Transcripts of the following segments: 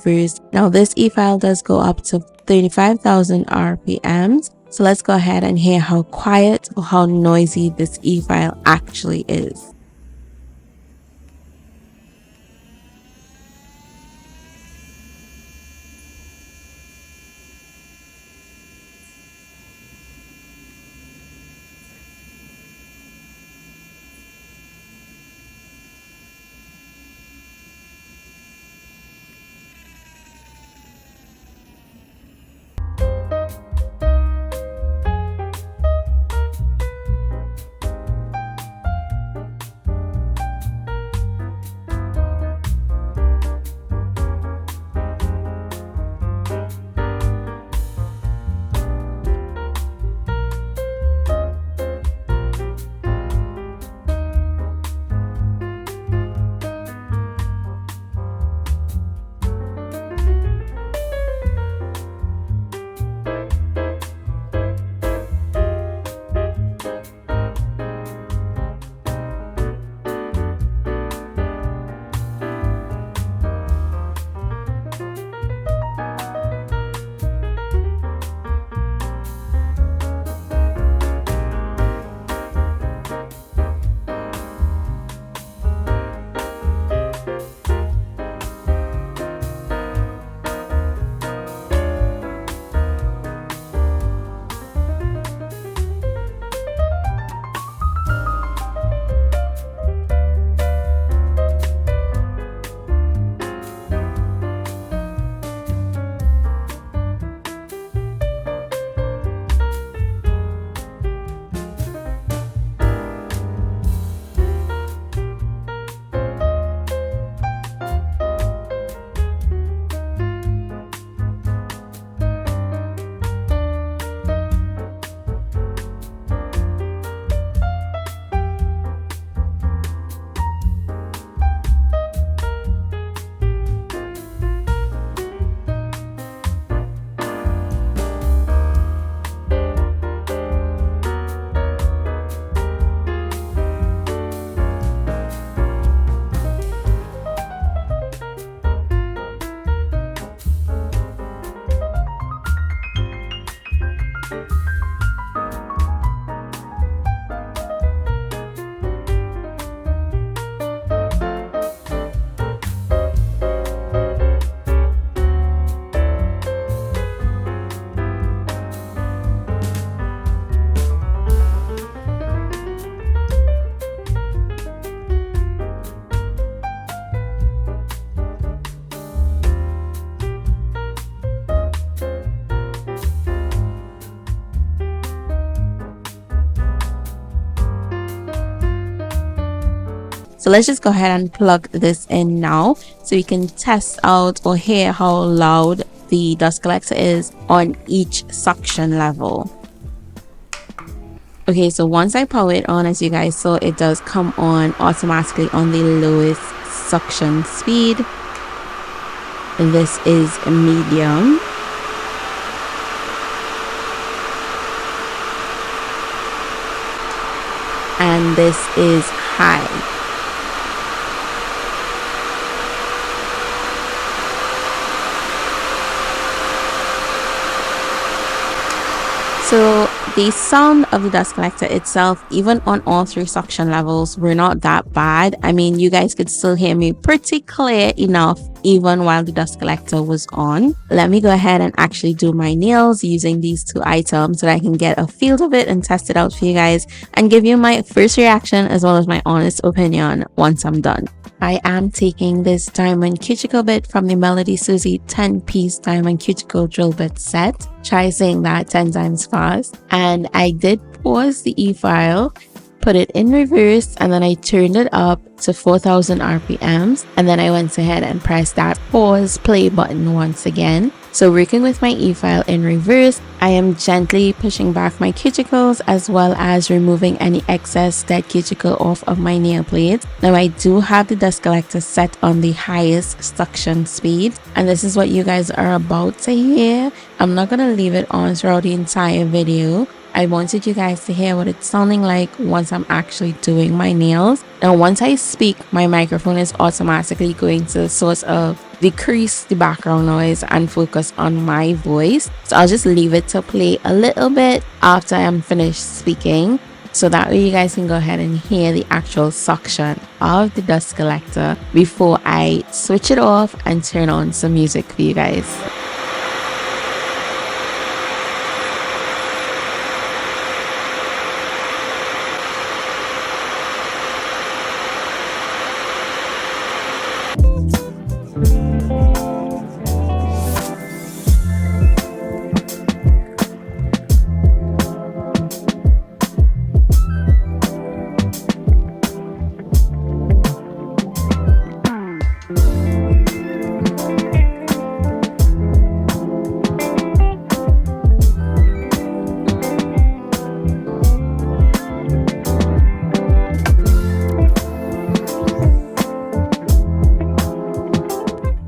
reverse. Now this e-file does go up to 35,000 RPMs. So let's go ahead and hear how quiet or how noisy this e-file actually is. So let's just go ahead and plug this in now so we can test out or hear how loud the dust collector is on each suction level. Okay, so once I power it on, as you guys saw, it does come on automatically on the lowest suction speed. This is medium. And this is high. So the sound of the dust collector itself, even on all three suction levels, were not that bad. I mean, you guys could still hear me pretty clear enough even while the dust collector was on. Let me go ahead and actually do my nails using these two items so that I can get a feel of it and test it out for you guys and give you my first reaction as well as my honest opinion once I'm done. I am taking this diamond cuticle bit from the MelodySusie 10-piece diamond cuticle drill bit set. Try saying that 10 times fast. And I did pause the e-file, put it in reverse, and then I turned it up to 4,000 RPMs. And then I went ahead and pressed that pause play button once again. So working with my e-file in reverse, I am gently pushing back my cuticles as well as removing any excess dead cuticle off of my nail blades. Now I do have the dust collector set on the highest suction speed, and this is what you guys are about to hear. I'm not going to leave it on throughout the entire video. I wanted you guys to hear what it's sounding like once I'm actually doing my nails. Now, once I speak, my microphone is automatically going to sort of decrease the background noise and focus on my voice. So I'll just leave it to play a little bit after I'm finished speaking, so that way you guys can go ahead and hear the actual suction of the dust collector before I switch it off and turn on some music for you guys.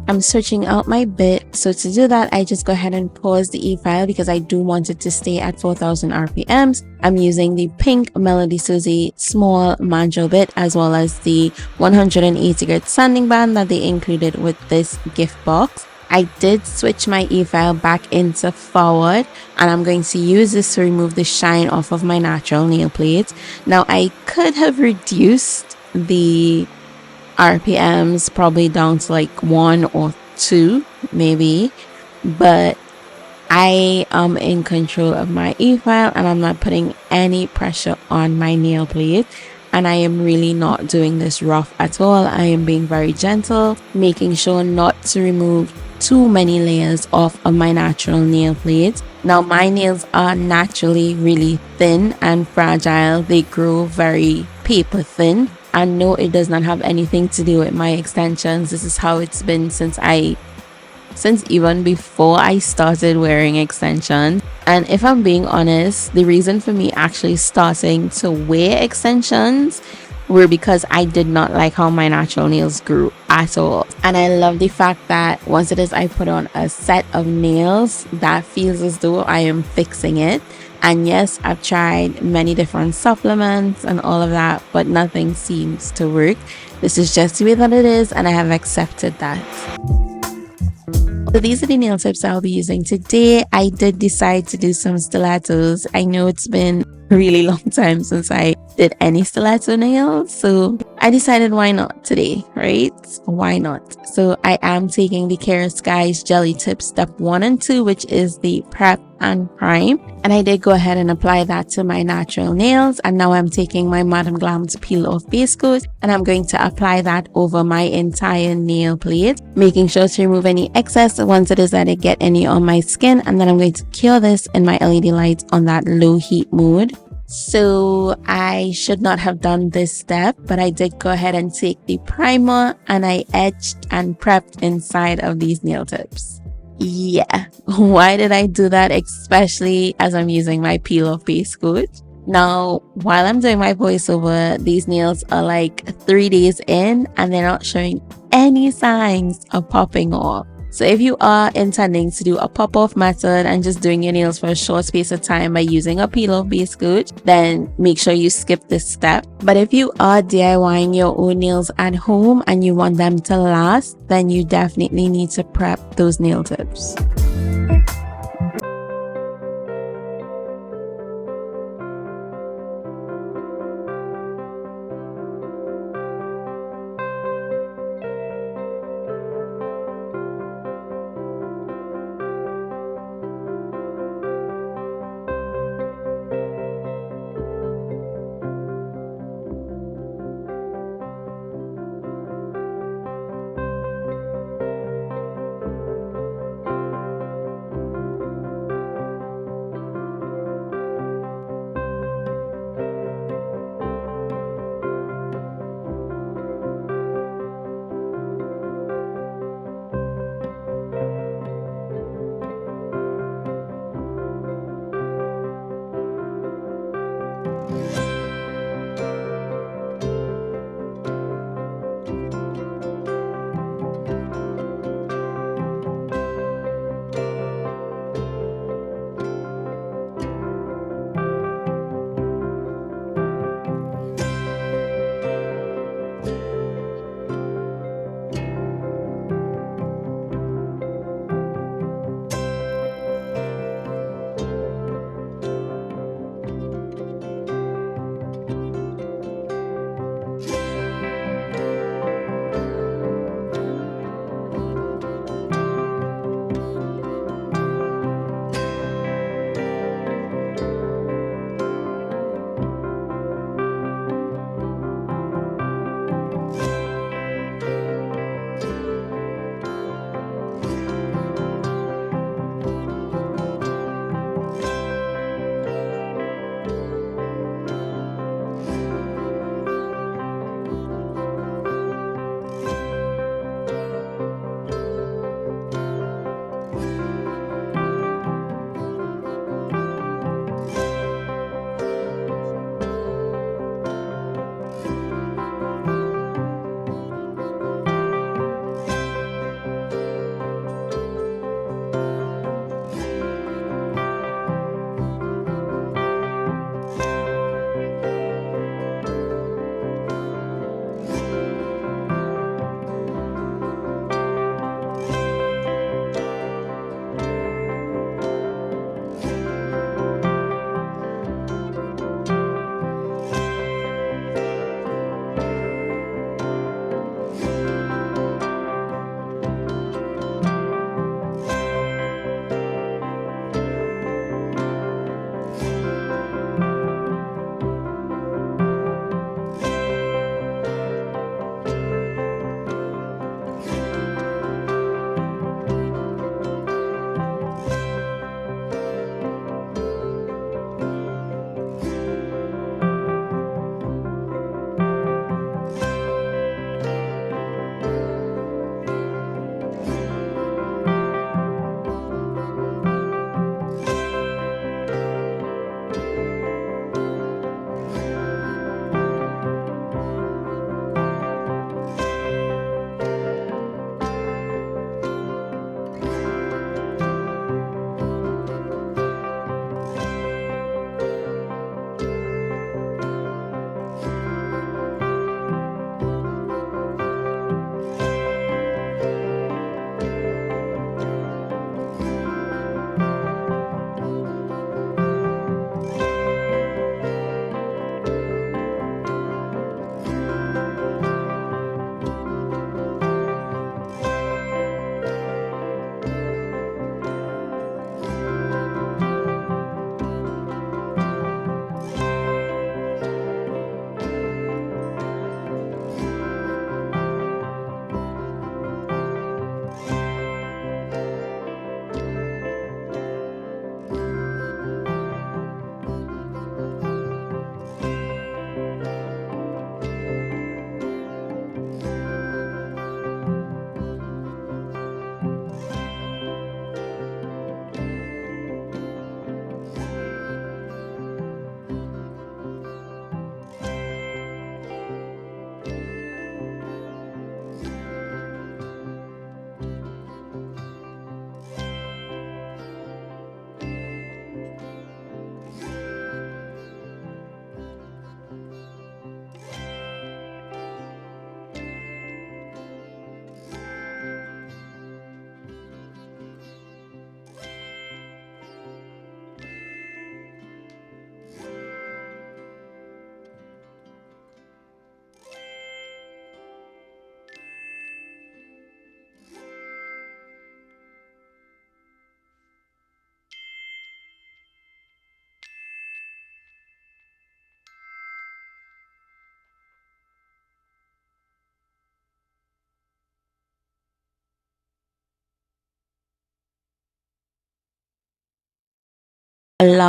I'm switching out my bit, so to do that I just go ahead and pause the E file because I do want it to stay at 4000 RPMs. I'm using the pink MelodySusie small banjo bit as well as the 180 grit sanding band that they included with this gift box. I did switch my E file back into forward, and I'm going to use this to remove the shine off of my natural nail plates. Now I could have reduced the RPMs probably down to like 1 or 2 maybe, but I am in control of my E file and I'm not putting any pressure on my nail plate, and I am really not doing this rough at all. I am being very gentle, making sure not to remove too many layers off of my natural nail plate. Now my nails are naturally really thin and fragile. They grow very paper thin, and no, it does not have anything to do with my extensions. This is how it's been since even before I started wearing extensions. And if I'm being honest, the reason for me actually starting to wear extensions were because I did not like how my natural nails grew at all. And I love the fact that once it is I put on a set of nails, that feels as though I am fixing it. And yes, I've tried many different supplements and all of that, but nothing seems to work. This is just the way that it is, and I have accepted that. So these are the nail tips I'll be using today. I did decide to do some stilettos. I know it's been a really long time since I did any stiletto nails, so I decided why not today, right? Why not? So I am taking the 𝗪𝒽's Jelly Tip Step 1 and 2, which is the prep and prime, and I did go ahead and apply that to my natural nails. And now I'm taking my Madam Glam's Peel Off Base Coat and I'm going to apply that over my entire nail plate, making sure to remove any excess once it is that I get any on my skin, and then I'm going to cure this in my LED lights on that low heat mode. So I should not have done this step, but I did go ahead and take the primer and I etched and prepped inside of these nail tips. Yeah, why did I do that? Especially as I'm using my peel off base coat. Now, while I'm doing my voiceover, these nails are like 3 days in and they're not showing any signs of popping off. So if you are intending to do a pop-off method and just doing your nails for a short space of time by using a peel-off base coat, then make sure you skip this step. But if you are DIYing your own nails at home and you want them to last, then you definitely need to prep those nail tips.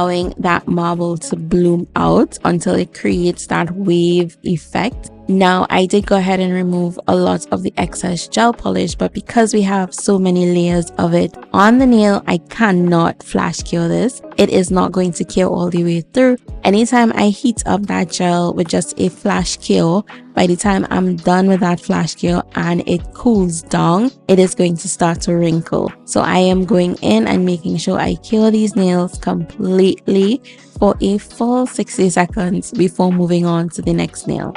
allowing that marble to bloom out until it creates that wave effect. Now, I did go ahead and remove a lot of the excess gel polish, but because we have so many layers of it on the nail, I cannot flash cure this. It is not going to cure all the way through. Anytime I heat up that gel with just a flash cure, by the time I'm done with that flash cure and it cools down, it is going to start to wrinkle. So I am going in and making sure I cure these nails completely for a full 60 seconds before moving on to the next nail.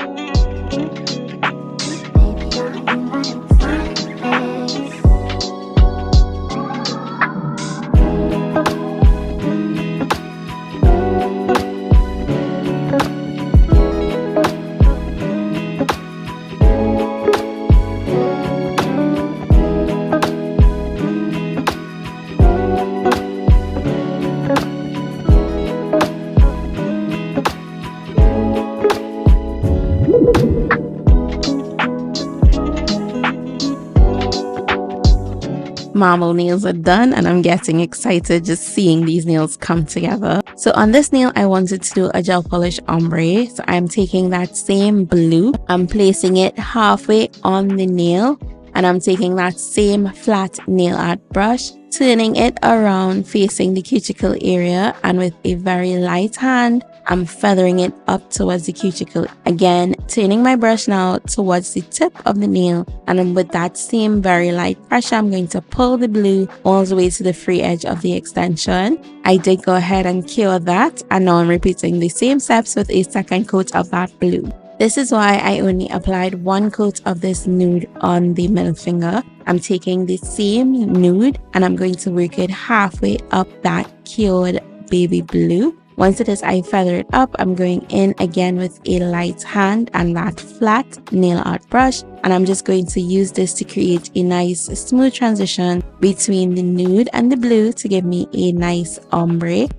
Marble nails are done and I'm getting excited just seeing these nails come together. So on this nail, I wanted to do a gel polish ombre. So I'm taking that same blue, I'm placing it halfway on the nail, and I'm taking that same flat nail art brush, turning it around facing the cuticle area, and with a very light hand, I'm feathering it up towards the cuticle. Again, turning my brush now towards the tip of the nail, and then with that same very light pressure, I'm going to pull the blue all the way to the free edge of the extension. I did go ahead and cure that, and now I'm repeating the same steps with a second coat of that blue. This is why I only applied one coat of this nude on the middle finger. I'm taking the same nude and I'm going to work it halfway up that cured baby blue. Once it is I feather it up, I'm going in again with a light hand and that flat nail art brush, and I'm just going to use this to create a nice smooth transition between the nude and the blue to give me a nice ombre.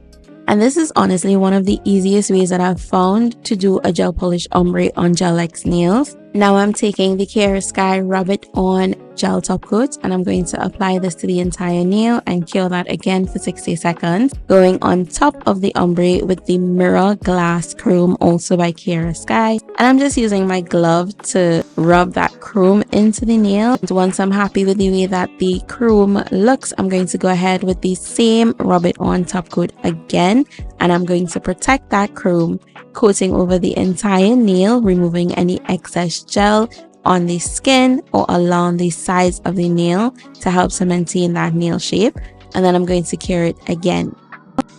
And this is honestly one of the easiest ways that I've found to do a gel polish ombre on Gel X nails. Now I'm taking the Qiara Sky Rub It On gel top coat, and I'm going to apply this to the entire nail and cure that again for 60 seconds, going on top of the ombre with the Mirror Glass Chrome, also by Qiara Sky. And I'm just using my glove to rub that chrome into the nail. And once I'm happy with the way that the chrome looks, I'm going to go ahead with the same Rub It On top coat again, and I'm going to protect that chrome, coating over the entire nail, removing any excess gel on the skin or along the sides of the nail to help to maintain that nail shape. And then I'm going to cure it again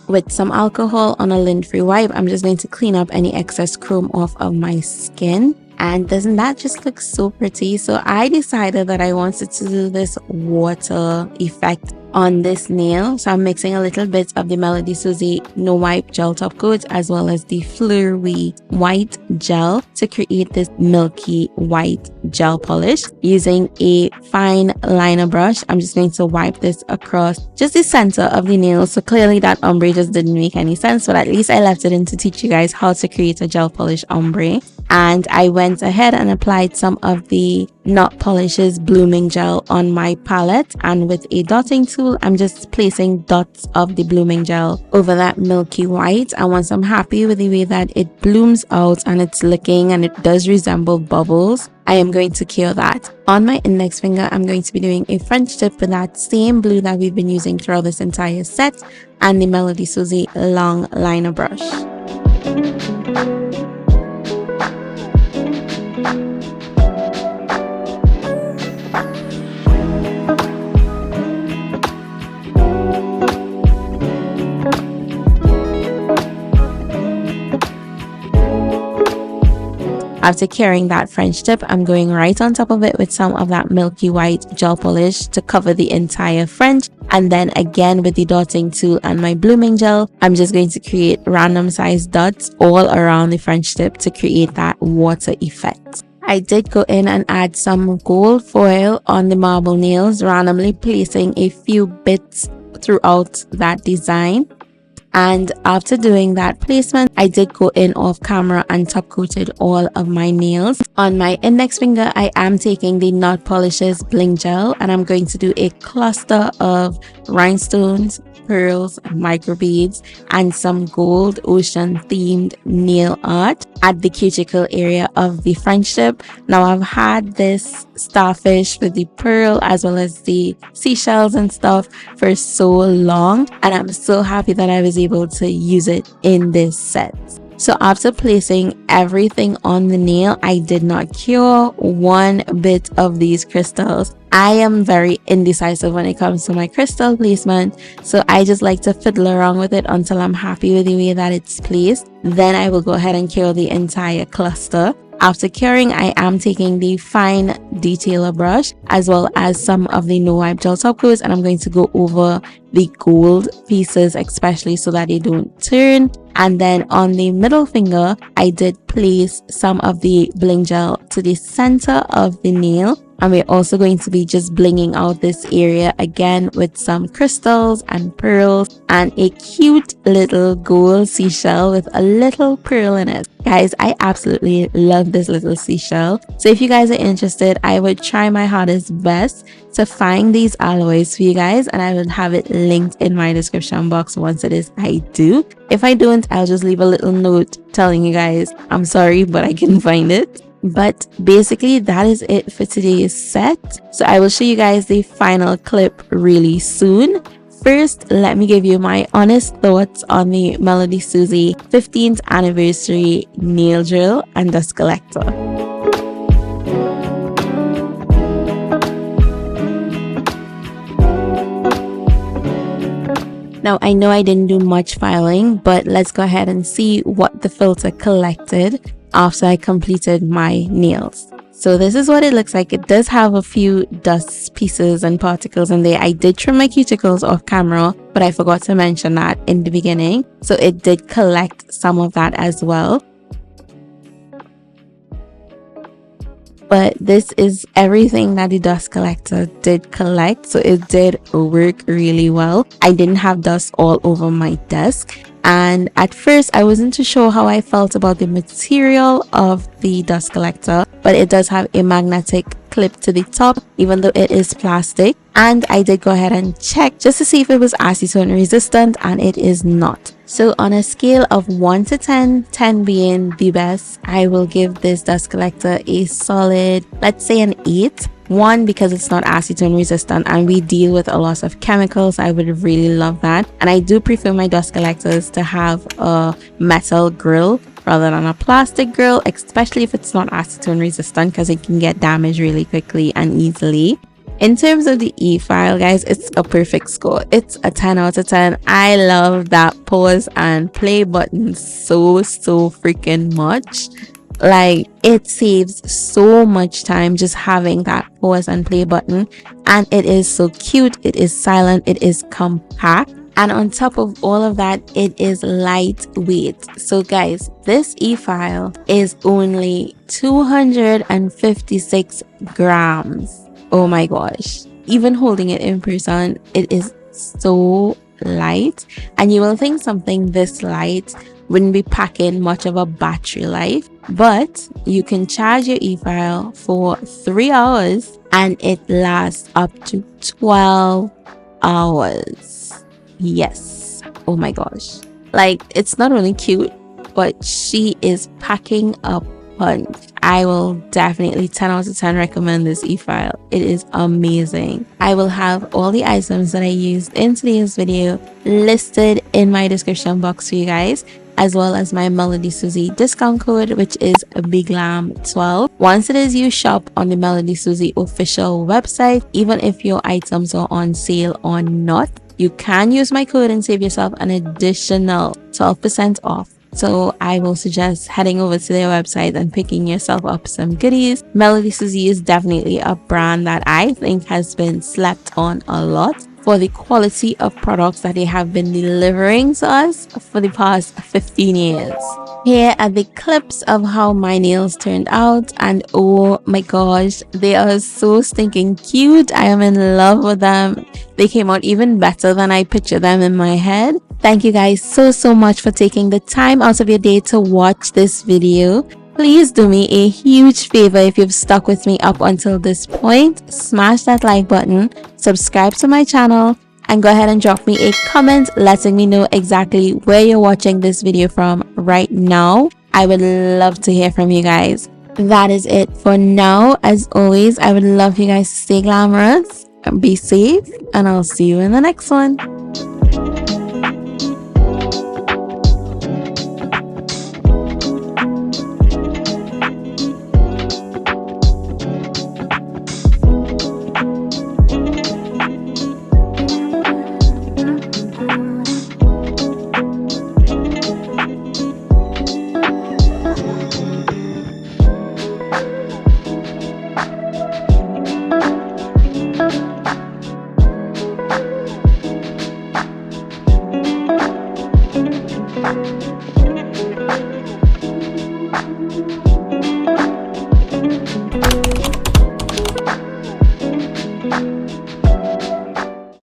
with some alcohol on a lint-free wipe. I'm just going to clean up any excess chrome off of my skin. And doesn't that just look so pretty? So I decided that I wanted to do this water effect on this nail. So I'm mixing a little bit of the MelodySusie No Wipe gel top coat as well as the Flurry white gel to create this milky white gel polish. Using a fine liner brush, I'm just going to wipe this across just the center of the nail. So clearly that ombre just didn't make any sense, but at least I left it in to teach you guys how to create a gel polish ombre. And I went ahead and applied some of the Not Polish's blooming gel on my palette, and with a dotting tool I'm just placing dots of the blooming gel over that milky white. And once I'm happy with the way that it blooms out and it's looking and it does resemble bubbles, I am going to cure that. On my index finger, I'm going to be doing a French tip with that same blue that we've been using throughout this entire set and the MelodySusie long liner brush. After curing that French tip, I'm going right on top of it with some of that milky white gel polish to cover the entire French. And then again with the dotting tool and my blooming gel, I'm just going to create random sized dots all around the French tip to create that water effect. I did go in and add some gold foil on the marble nails, randomly placing a few bits throughout that design. And after doing that placement, I did go in off camera and top coated all of my nails. On my index finger, I am taking the Not Polishes Bling Gel, and I'm going to do a cluster of rhinestones, pearls, micro beads, and some gold ocean themed nail art at the cuticle area of the French tip. Now I've had this starfish with the pearl as well as the seashells and stuff for so long, and I'm so happy that I was able to use it in this set. So after placing everything on the nail, I did not cure one bit of these crystals. I am very indecisive when it comes to my crystal placement, so I just like to fiddle around with it until I'm happy with the way that it's placed. Then I will go ahead and cure the entire cluster. After curing, I am taking the fine detailer brush as well as some of the no wipe gel top coats, and I'm going to go over the gold pieces especially so that they don't turn. And then on the middle finger, I did place some of the bling gel to the center of the nail, and we're also going to be just blinging out this area again with some crystals and pearls and a cute little gold seashell with a little pearl in it. Guys, I absolutely love this little seashell. So if you guys are interested, I would try my hardest best to find these alloys for you guys, and I will have it linked in my description box once it is I do. If I don't, I'll just leave a little note telling you guys I'm sorry, but I can find it. But basically that is it for today's set. So I will show you guys the final clip really soon. First, let me give you my honest thoughts on the MelodySusie 15th anniversary nail drill and dust collector. Now, I know I didn't do much filing, but let's go ahead and see what the filter collected after I completed my nails. So this is what it looks like. It does have a few dust pieces and particles in there. I did trim my cuticles off camera, but I forgot to mention that in the beginning. So it did collect some of that as well. But this is everything that the dust collector did collect, so it did work really well. I didn't have dust all over my desk, and at first I wasn't too sure how I felt about the material of the dust collector, but it does have a magnetic clip to the top even though it is plastic. And I did go ahead and check just to see if it was acetone resistant, and it is not. So on a scale of 1 to 10, 10 being the best, I will give this dust collector a solid, let's say an 8. 1, because it's not acetone resistant and we deal with a lot of chemicals. I would really love that. And I do prefer my dust collectors to have a metal grill rather than a plastic grill, especially if it's not acetone resistant, because it can get damaged really quickly and easily. In terms of the e-file, guys, it's a perfect score. It's a 10 out of 10. I love that pause and play button so freaking much. Like, it saves so much time just having that pause and play button, and it is so cute. It is silent, it is compact, and on top of all of that, it is lightweight. So guys, this e-file is only 256 grams. Oh my gosh, even holding it in person, it is so light, and you will think something this light wouldn't be packing much of a battery life, but you can charge your e-file for 3 hours and it lasts up to 12 hours. Yes, oh my gosh, like, it's not only cute, but she is packing a punch. I will definitely 10 out of 10 recommend this e-file. It is amazing. I will have all the items that I used in today's video listed in my description box for you guys, as well as my MelodySusie discount code, which is BigLam12. Once it is you shop on the MelodySusie official website, even if your items are on sale or not, you can use my code and save yourself an additional 12% off. So I will suggest heading over to their website and picking yourself up some goodies. MelodySusie is definitely a brand that I think has been slept on a lot for the quality of products that they have been delivering to us for the past 15 years. Here are the clips of how my nails turned out, and oh my gosh, they are so stinking cute. I am in love with them. They came out even better than I pictured them in my head. Thank you guys so much for taking the time out of your day to watch this video. Please do me a huge favor if you've stuck with me up until this point. Smash that like button, subscribe to my channel, and go ahead and drop me a comment letting me know exactly where you're watching this video from right now. I would love to hear from you guys. That is it for now. As always, I would love you guys to stay glamorous, be safe, and I'll see you in the next one. Thank you.